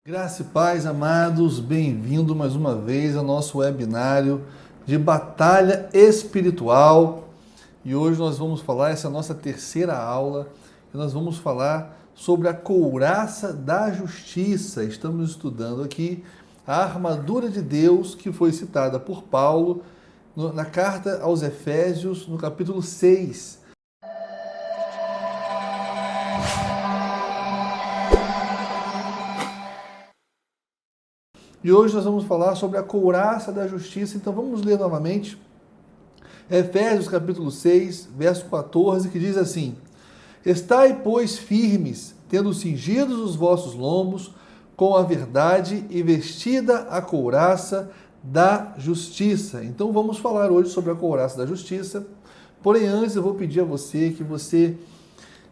Graça e paz, amados, bem-vindo mais uma vez ao nosso webinário de batalha espiritual. E hoje nós vamos falar, essa é a nossa terceira aula, e nós vamos falar sobre a couraça da justiça. Estamos estudando aqui a armadura de Deus que foi citada por Paulo na carta aos Efésios, no capítulo 6. E hoje nós vamos falar sobre a couraça da justiça. Então vamos ler novamente Efésios capítulo 6, verso 14, que diz assim: Estai, pois, firmes, tendo cingidos os vossos lombos com a verdade e vestida a couraça da justiça. Então vamos falar hoje sobre a couraça da justiça. Porém, antes eu vou pedir a você que você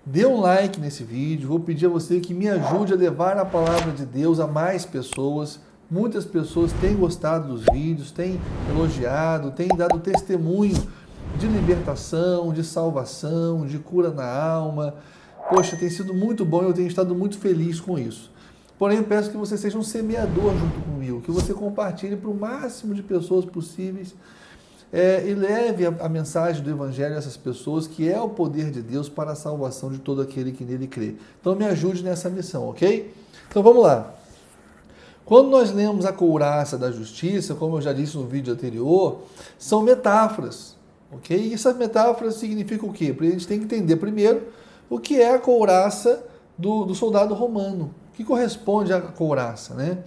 dê um like nesse vídeo, vou pedir a você que me ajude a levar a palavra de Deus a mais pessoas. Muitas pessoas têm gostado dos vídeos, têm elogiado, têm dado testemunho de libertação, de salvação, de cura na alma. Poxa, tem sido muito bom e eu tenho estado muito feliz com isso. Porém, eu peço que você seja um semeador junto comigo, que você compartilhe para o máximo de pessoas possíveis e leve a mensagem do Evangelho a essas pessoas, que é o poder de Deus para a salvação de todo aquele que nele crê. Então, me ajude nessa missão, ok? Então, vamos lá. Quando nós lemos a couraça da justiça, como eu já disse no vídeo anterior, são metáforas, ok? E essas metáforas significam o quê? Porque a gente tem que entender primeiro o que é a couraça do soldado romano, que corresponde à couraça, né?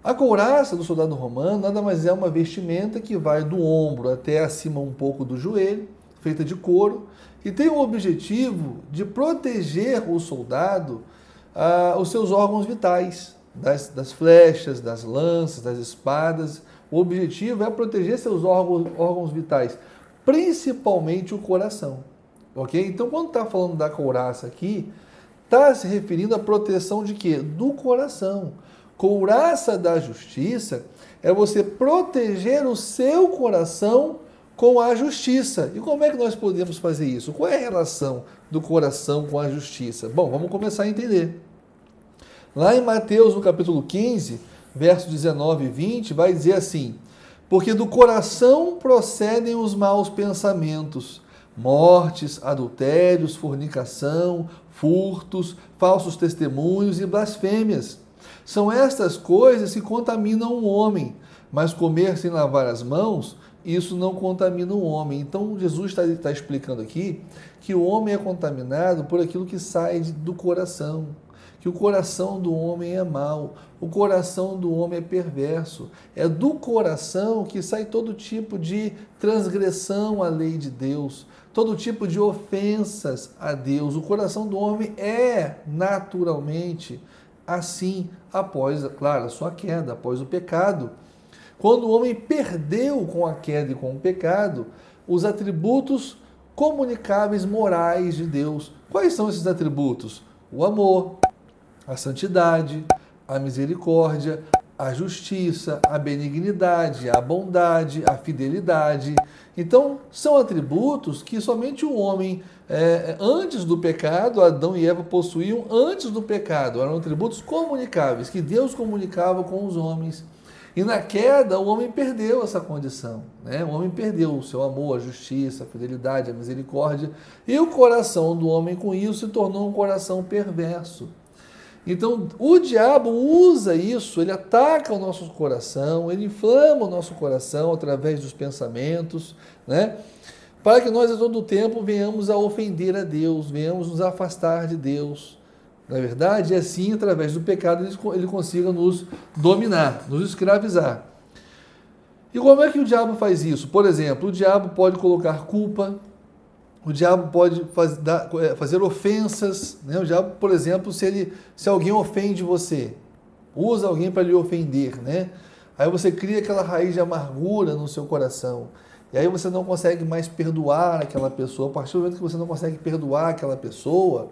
A couraça do soldado romano nada mais é uma vestimenta que vai do ombro até acima um pouco do joelho, feita de couro, e tem o objetivo de proteger o soldado, os seus órgãos vitais, das flechas, das lanças, das espadas. O objetivo é proteger seus órgãos vitais, principalmente o coração, ok? Então, quando está falando da couraça aqui, está se referindo à proteção de quê? Do coração. Couraça da justiça é você proteger o seu coração com a justiça. E como é que nós podemos fazer isso? Qual é a relação do coração com a justiça? Bom, vamos começar a entender. Lá em Mateus, no capítulo 15, versos 19 e 20, vai dizer assim: Porque do coração procedem os maus pensamentos, mortes, adultérios, fornicação, furtos, falsos testemunhos e blasfêmias. São estas coisas que contaminam o homem, mas comer sem lavar as mãos, isso não contamina o homem. Então, Jesus está explicando aqui que o homem é contaminado por aquilo que sai do coração, que o coração do homem é mau, o coração do homem é perverso. É do coração que sai todo tipo de transgressão à lei de Deus, todo tipo de ofensas a Deus. O coração do homem é naturalmente assim, após, claro, a sua queda, após o pecado. Quando o homem perdeu com a queda e com o pecado os atributos comunicáveis morais de Deus. Quais são esses atributos? O amor, a santidade, a misericórdia, a justiça, a benignidade, a bondade, a fidelidade. Então, são atributos que somente o homem, antes do pecado, Adão e Eva possuíam antes do pecado. Eram atributos comunicáveis, que Deus comunicava com os homens. E na queda, o homem perdeu essa condição, né? O homem perdeu o seu amor, a justiça, a fidelidade, a misericórdia. E o coração do homem, com isso, se tornou um coração perverso. Então, o diabo usa isso, ele ataca o nosso coração, ele inflama o nosso coração através dos pensamentos, né? Para que nós a todo tempo venhamos a ofender a Deus, venhamos nos afastar de Deus. Na verdade, é assim, através do pecado, ele consiga nos dominar, nos escravizar. E como é que o diabo faz isso? Por exemplo, o diabo pode colocar culpa, o diabo pode fazer ofensas, né? O diabo, por exemplo, se alguém ofende você, usa alguém para lhe ofender, né? Aí você cria aquela raiz de amargura no seu coração. E aí você não consegue mais perdoar aquela pessoa. A partir do momento que você não consegue perdoar aquela pessoa,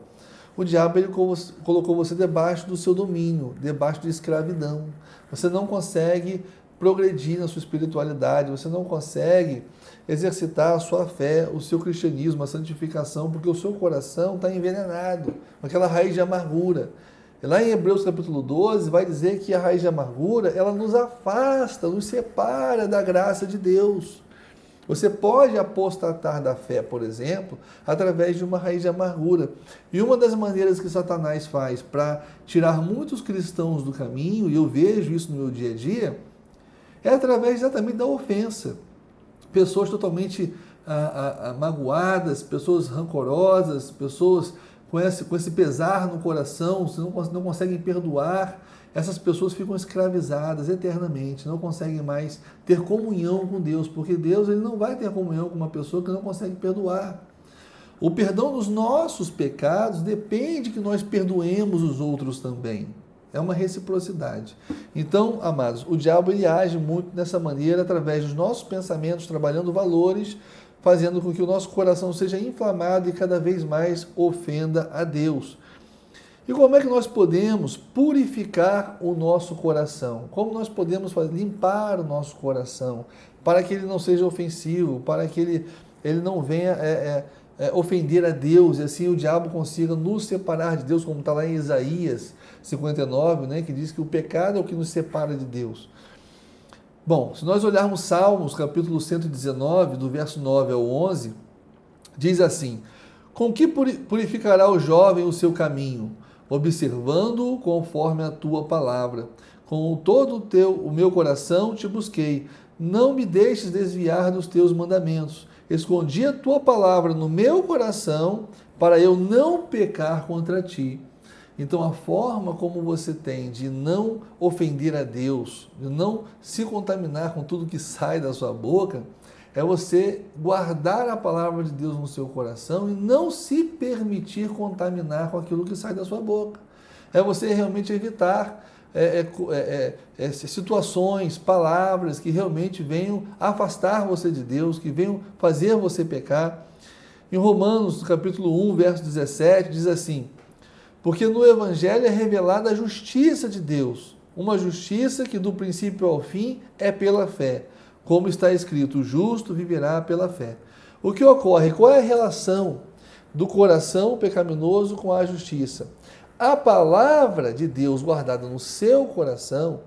o diabo ele colocou você debaixo do seu domínio, debaixo de escravidão. Você não consegue progredir na sua espiritualidade, você não consegue exercitar a sua fé, o seu cristianismo, a santificação, porque o seu coração está envenenado, com aquela raiz de amargura. Lá em Hebreus capítulo 12 vai dizer que a raiz de amargura, ela nos afasta, nos separa da graça de Deus. Você pode apostatar da fé, por exemplo, através de uma raiz de amargura. E uma das maneiras que Satanás faz para tirar muitos cristãos do caminho, e eu vejo isso no meu dia a dia, é através exatamente da ofensa. Pessoas totalmente magoadas, pessoas rancorosas, pessoas com esse pesar no coração, não conseguem perdoar. Essas pessoas ficam escravizadas eternamente, não conseguem mais ter comunhão com Deus, porque Deus ele não vai ter comunhão com uma pessoa que não consegue perdoar. O perdão dos nossos pecados depende que nós perdoemos os outros também. É uma reciprocidade. Então, amados, o diabo ele age muito dessa maneira, através dos nossos pensamentos, trabalhando valores, fazendo com que o nosso coração seja inflamado e cada vez mais ofenda a Deus. E como é que nós podemos purificar o nosso coração? Como nós podemos limpar o nosso coração para que ele não seja ofensivo, para que ele não venha ofender a Deus e assim o diabo consiga nos separar de Deus, como está lá em Isaías 59, né, que diz que o pecado é o que nos separa de Deus. Bom, se nós olharmos Salmos, capítulo 119, do verso 9 ao 11, diz assim: com que purificará o jovem o seu caminho? Observando-o conforme a tua palavra. Com todo o meu coração te busquei. Não me deixes desviar dos teus mandamentos. Escondi a tua palavra no meu coração para eu não pecar contra ti. Então, a forma como você tem de não ofender a Deus, de não se contaminar com tudo que sai da sua boca, é você guardar a palavra de Deus no seu coração e não se permitir contaminar com aquilo que sai da sua boca. É você realmente evitar situações, palavras que realmente venham afastar você de Deus, que venham fazer você pecar. Em Romanos, capítulo 1, verso 17, diz assim: porque no Evangelho é revelada a justiça de Deus, uma justiça que do princípio ao fim é pela fé. Como está escrito, o justo viverá pela fé. O que ocorre? Qual é a relação do coração pecaminoso com a justiça? A palavra de Deus guardada no seu coração,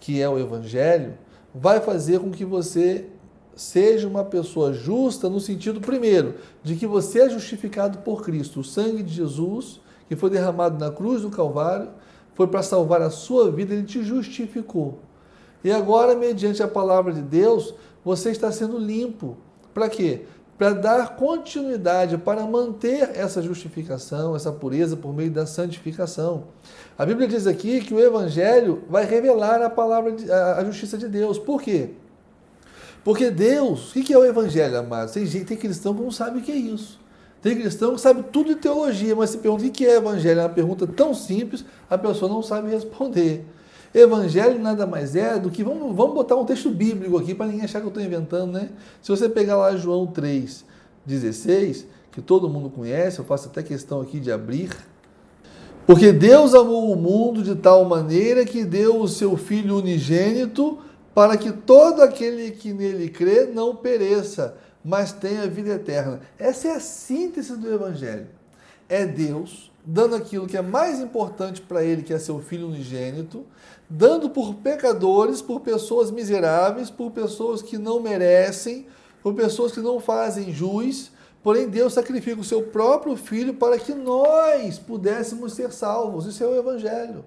que é o Evangelho, vai fazer com que você seja uma pessoa justa no sentido, primeiro, de que você é justificado por Cristo. O sangue de Jesus, que foi derramado na cruz do Calvário, foi para salvar a sua vida, ele te justificou. E agora, mediante a palavra de Deus, você está sendo limpo. Para quê? Para dar continuidade, para manter essa justificação, essa pureza por meio da santificação. A Bíblia diz aqui que o Evangelho vai revelar a justiça de Deus. Por quê? Porque Deus, o que é o Evangelho, amados? Tem cristão que não sabe o que é isso. Tem cristão que sabe tudo de teologia, mas se pergunta o que é Evangelho, é uma pergunta tão simples, a pessoa não sabe responder. Evangelho nada mais é do que, vamos botar um texto bíblico aqui para ninguém achar que eu estou inventando, né? Se você pegar lá João 3,16, que todo mundo conhece, eu faço até questão aqui de abrir. Porque Deus amou o mundo de tal maneira que deu o seu Filho unigênito para que todo aquele que nele crê não pereça, mas tenha vida eterna. Essa é a síntese do Evangelho. É Deus dando aquilo que é mais importante para ele, que é seu Filho unigênito, dando por pecadores, por pessoas miseráveis, por pessoas que não merecem, por pessoas que não fazem jus, porém Deus sacrifica o seu próprio Filho para que nós pudéssemos ser salvos. Isso é o Evangelho.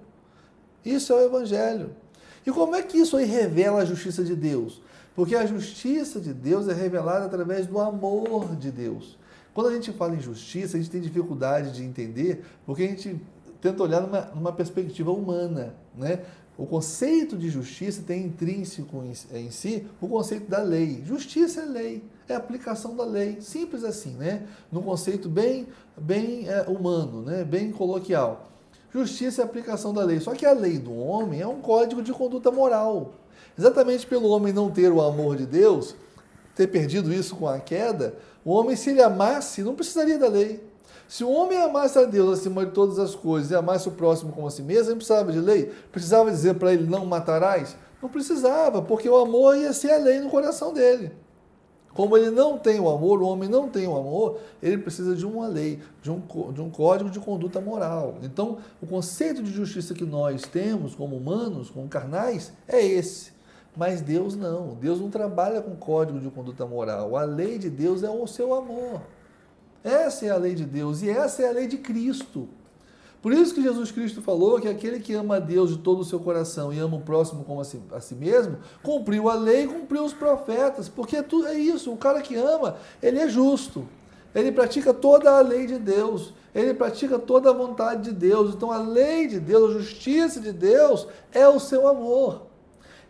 Isso é o Evangelho. E como é que isso aí revela a justiça de Deus? Porque a justiça de Deus é revelada através do amor de Deus. Quando a gente fala em justiça, a gente tem dificuldade de entender, porque a gente tenta olhar numa perspectiva humana, né? O conceito de justiça tem intrínseco em si o conceito da lei. Justiça é lei, é aplicação da lei, simples assim, né? Num conceito bem humano, né? Bem coloquial. Justiça é a aplicação da lei. Só que a lei do homem é um código de conduta moral. Exatamente pelo homem não ter o amor de Deus, ter perdido isso com a queda, o homem, se ele amasse, não precisaria da lei. Se o homem amasse a Deus acima de todas as coisas e amasse o próximo como a si mesmo, ele precisava de lei? Precisava dizer para ele, não matarás? Não precisava, porque o amor ia ser a lei no coração dele. Como ele não tem o amor, o homem não tem o amor, ele precisa de uma lei, de um código de conduta moral. Então, o conceito de justiça que nós temos como humanos, como carnais, é esse. Mas Deus não. Deus não trabalha com código de conduta moral. A lei de Deus é o seu amor. Essa é a lei de Deus e essa é a lei de Cristo. Por isso que Jesus Cristo falou que aquele que ama a Deus de todo o seu coração e ama o próximo como a si mesmo, cumpriu a lei e cumpriu os profetas, porque tudo é isso, o cara que ama, ele é justo, ele pratica toda a lei de Deus, ele pratica toda a vontade de Deus, então a lei de Deus, a justiça de Deus é o seu amor.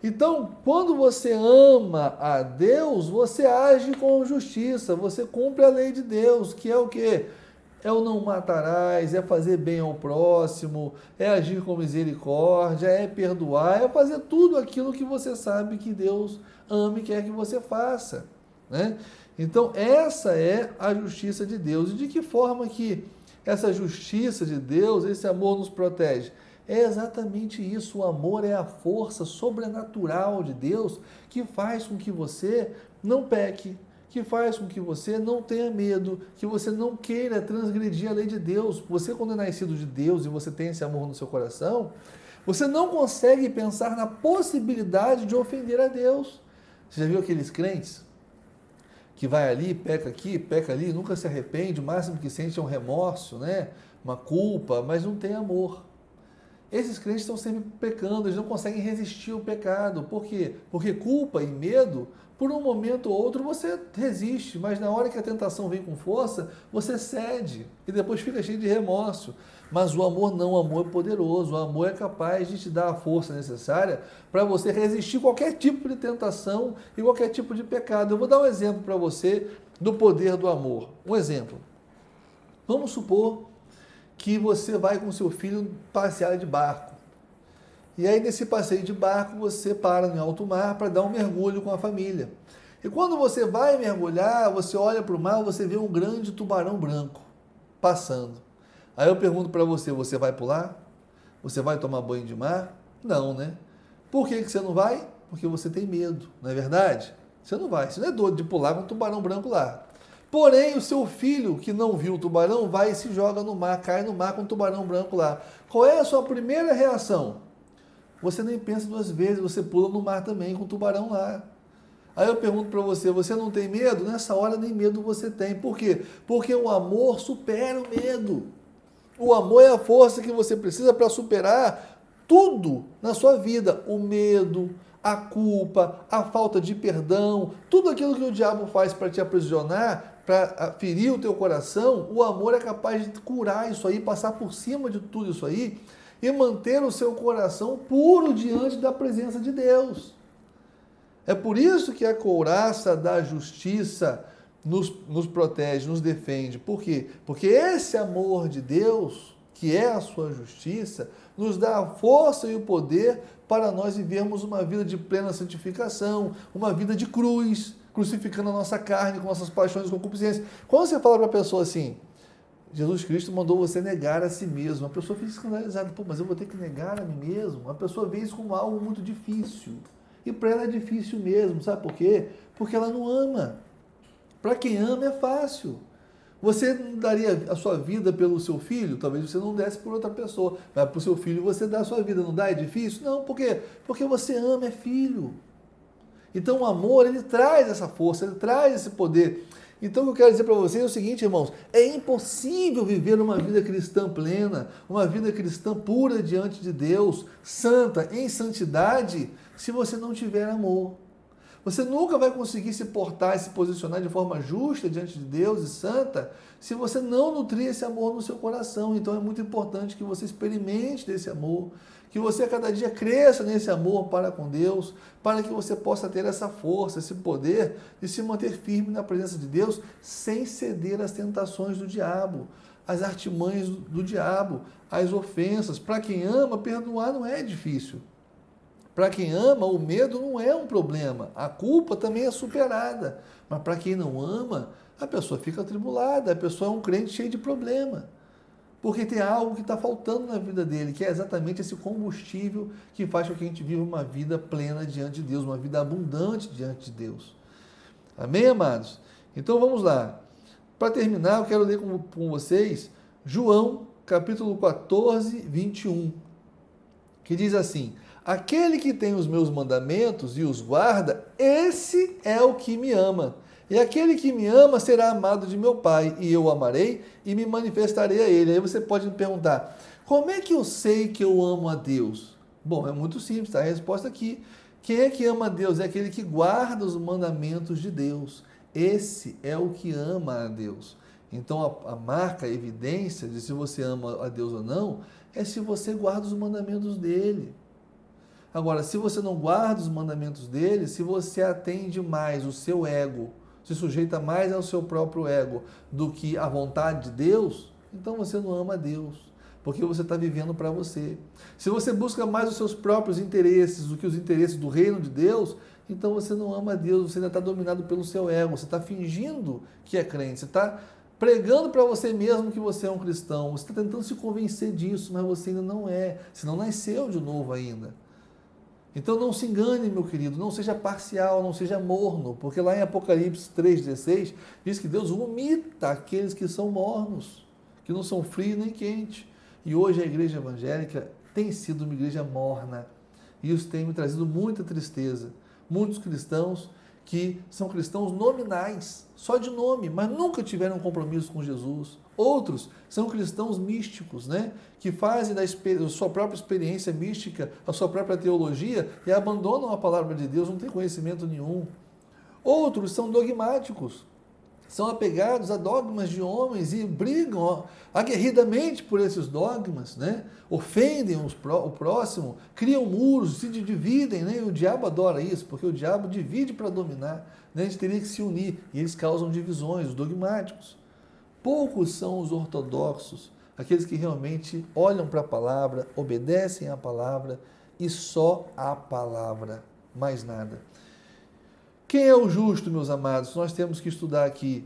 Então, quando você ama a Deus, você age com justiça, você cumpre a lei de Deus, que é o quê? É o não matarás, é fazer bem ao próximo, é agir com misericórdia, é perdoar, é fazer tudo aquilo que você sabe que Deus ama e quer que você faça, né? Então, essa é a justiça de Deus. E de que forma que essa justiça de Deus, esse amor nos protege? É exatamente isso, o amor é a força sobrenatural de Deus que faz com que você não peque, que faz com que você não tenha medo, que você não queira transgredir a lei de Deus. Você, quando é nascido de Deus e você tem esse amor no seu coração, você não consegue pensar na possibilidade de ofender a Deus. Você já viu aqueles crentes que vai ali, peca aqui, peca ali, nunca se arrepende, o máximo que sente é um remorso, né? Uma culpa, mas não tem amor. Esses crentes estão sempre pecando, eles não conseguem resistir ao pecado. Por quê? Porque culpa e medo, por um momento ou outro você resiste, mas na hora que a tentação vem com força, você cede e depois fica cheio de remorso. Mas o amor não, o amor é poderoso, o amor é capaz de te dar a força necessária para você resistir qualquer tipo de tentação e qualquer tipo de pecado. Eu vou dar um exemplo para você do poder do amor. Um exemplo. Vamos supor que você vai com seu filho passear de barco. E aí, nesse passeio de barco, você para em alto mar para dar um mergulho com a família. E quando você vai mergulhar, você olha para o mar, você vê um grande tubarão branco passando. Aí eu pergunto para você, você vai pular? Você vai tomar banho de mar? Não, né? Por que você não vai? Porque você tem medo, não é verdade? Você não vai, você não é doido de pular com um tubarão branco lá. Porém, o seu filho, que não viu o tubarão, vai e se joga no mar, cai no mar com o tubarão branco lá. Qual é a sua primeira reação? Você nem pensa duas vezes, você pula no mar também com o tubarão lá. Aí eu pergunto para você, você não tem medo? Nessa hora nem medo você tem. Por quê? Porque o amor supera o medo. O amor é a força que você precisa para superar tudo na sua vida. O medo, a culpa, a falta de perdão, tudo aquilo que o diabo faz para te aprisionar, para ferir o teu coração, o amor é capaz de curar isso aí, passar por cima de tudo isso aí e manter o seu coração puro diante da presença de Deus. É por isso que a couraça da justiça nos protege, nos defende. Por quê? Porque esse amor de Deus, que é a sua justiça, nos dá a força e o poder para nós vivermos uma vida de plena santificação, uma vida de cruz, crucificando a nossa carne com nossas paixões e concupiscências. Quando você fala para a pessoa assim, Jesus Cristo mandou você negar a si mesmo, a pessoa fica escandalizada, pô, mas eu vou ter que negar a mim mesmo? A pessoa vê isso como algo muito difícil. E para ela é difícil mesmo, sabe por quê? Porque ela não ama. Para quem ama é fácil. Você não daria a sua vida pelo seu filho? Talvez você não desse por outra pessoa. Mas para o seu filho você dá a sua vida, não dá? É difícil? Não, por quê? Porque você ama, é filho. Então o amor, ele traz essa força, ele traz esse poder. Então o que eu quero dizer para vocês é o seguinte, irmãos, é impossível viver uma vida cristã plena, uma vida cristã pura diante de Deus, santa, em santidade, se você não tiver amor. Você nunca vai conseguir se portar e se posicionar de forma justa diante de Deus e santa se você não nutrir esse amor no seu coração. Então é muito importante que você experimente desse amor, que você a cada dia cresça nesse amor para com Deus, para que você possa ter essa força, esse poder de se manter firme na presença de Deus sem ceder às tentações do diabo, às artimanhas do diabo, às ofensas. Para quem ama, perdoar não é difícil. Para quem ama, o medo não é um problema. A culpa também é superada. Mas para quem não ama, a pessoa fica atribulada, a pessoa é um crente cheio de problema. Porque tem algo que está faltando na vida dele, que é exatamente esse combustível que faz com que a gente viva uma vida plena diante de Deus, uma vida abundante diante de Deus. Amém, amados? Então vamos lá. Para terminar, eu quero ler com vocês João, capítulo 14, 21, que diz assim: aquele que tem os meus mandamentos e os guarda, esse é o que me ama. E aquele que me ama será amado de meu Pai, e eu o amarei e me manifestarei a ele. Aí você pode me perguntar, como é que eu sei que eu amo a Deus? Bom, é muito simples, tá? A resposta aqui. Quem é que ama a Deus? É aquele que guarda os mandamentos de Deus. Esse é o que ama a Deus. Então a marca, a evidência de se você ama a Deus ou não, é se você guarda os mandamentos dele. Agora, se você não guarda os mandamentos dele, se você atende mais o seu ego, se sujeita mais ao seu próprio ego do que à vontade de Deus, então você não ama a Deus, porque você está vivendo para você. Se você busca mais os seus próprios interesses do que os interesses do reino de Deus, então você não ama a Deus, você ainda está dominado pelo seu ego, você está fingindo que é crente, você está pregando para você mesmo que você é um cristão, você está tentando se convencer disso, mas você ainda não é, você não nasceu de novo ainda. Então não se engane, meu querido, não seja parcial, não seja morno, porque lá em Apocalipse 3,16 diz que Deus vomita aqueles que são mornos, que não são frios nem quentes. E hoje a igreja evangélica tem sido uma igreja morna, e isso tem me trazido muita tristeza. Muitos cristãos que são cristãos nominais, só de nome, mas nunca tiveram um compromisso com Jesus. Outros são cristãos místicos, né? Que fazem da sua própria experiência mística, a sua própria teologia e abandonam a palavra de Deus, não têm conhecimento nenhum. Outros são dogmáticos, são apegados a dogmas de homens e brigam aguerridamente por esses dogmas, né? Ofendem o próximo, criam muros, se dividem, né? E o diabo adora isso, porque o diabo divide para dominar, né? A gente teria que se unir, e eles causam divisões, os dogmáticos. Poucos são os ortodoxos, aqueles que realmente olham para a palavra, obedecem à palavra e só à palavra, mais nada. Quem é o justo, meus amados? Nós temos que estudar aqui.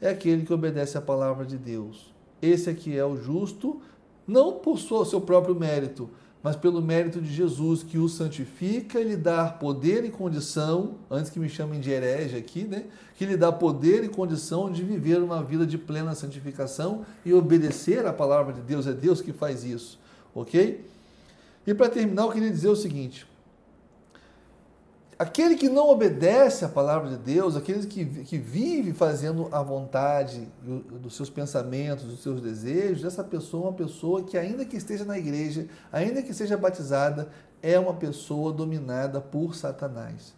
É aquele que obedece à palavra de Deus. Esse aqui é o justo, não por seu próprio mérito, mas pelo mérito de Jesus, que o santifica e lhe dá poder e condição, antes que me chamem de herege aqui, né? Que lhe dá poder e condição de viver uma vida de plena santificação e obedecer à palavra de Deus. É Deus que faz isso, ok? E para terminar, eu queria dizer o seguinte: aquele que não obedece à palavra de Deus, aquele que vive fazendo a vontade dos seus pensamentos, dos seus desejos, essa pessoa é uma pessoa que, ainda que esteja na igreja, ainda que seja batizada, é uma pessoa dominada por Satanás.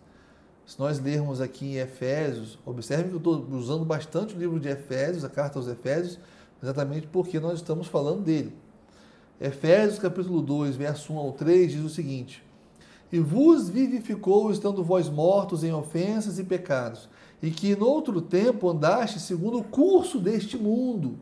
Se nós lermos aqui em Efésios, observe que eu estou usando bastante o livro de Efésios, a carta aos Efésios, exatamente porque nós estamos falando dele. Efésios capítulo 2, verso 1 ao 3, diz o seguinte: e vos vivificou, estando vós mortos em ofensas e pecados, e que noutro tempo andaste segundo o curso deste mundo,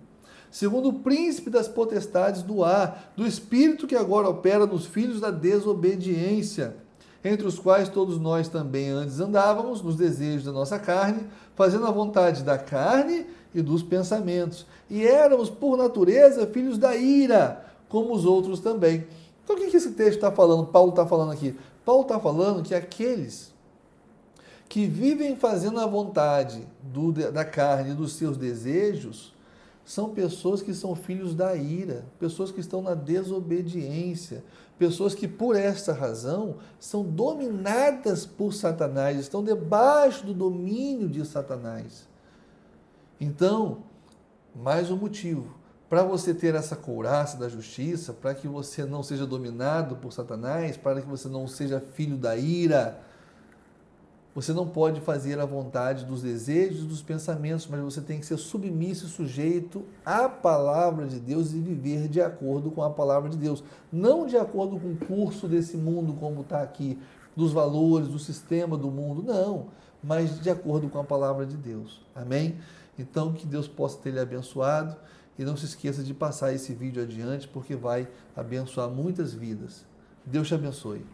segundo o príncipe das potestades do ar, do espírito que agora opera nos filhos da desobediência, entre os quais todos nós também antes andávamos, nos desejos da nossa carne, fazendo a vontade da carne e dos pensamentos, e éramos, por natureza, filhos da ira, como os outros também. Então o que esse texto está falando? Paulo está falando aqui. Paulo está falando que aqueles que vivem fazendo a vontade da carne e dos seus desejos são pessoas que são filhos da ira, pessoas que estão na desobediência, pessoas que, por essa razão, são dominadas por Satanás, estão debaixo do domínio de Satanás. Então, mais um motivo para você ter essa couraça da justiça, para que você não seja dominado por Satanás, para que você não seja filho da ira. Você não pode fazer a vontade dos desejos e dos pensamentos, mas você tem que ser submisso e sujeito à palavra de Deus e viver de acordo com a palavra de Deus. Não de acordo com o curso desse mundo, como está aqui, dos valores, do sistema do mundo, não, mas de acordo com a palavra de Deus. Amém? Então, que Deus possa ter lhe abençoado. E não se esqueça de passar esse vídeo adiante, porque vai abençoar muitas vidas. Deus te abençoe.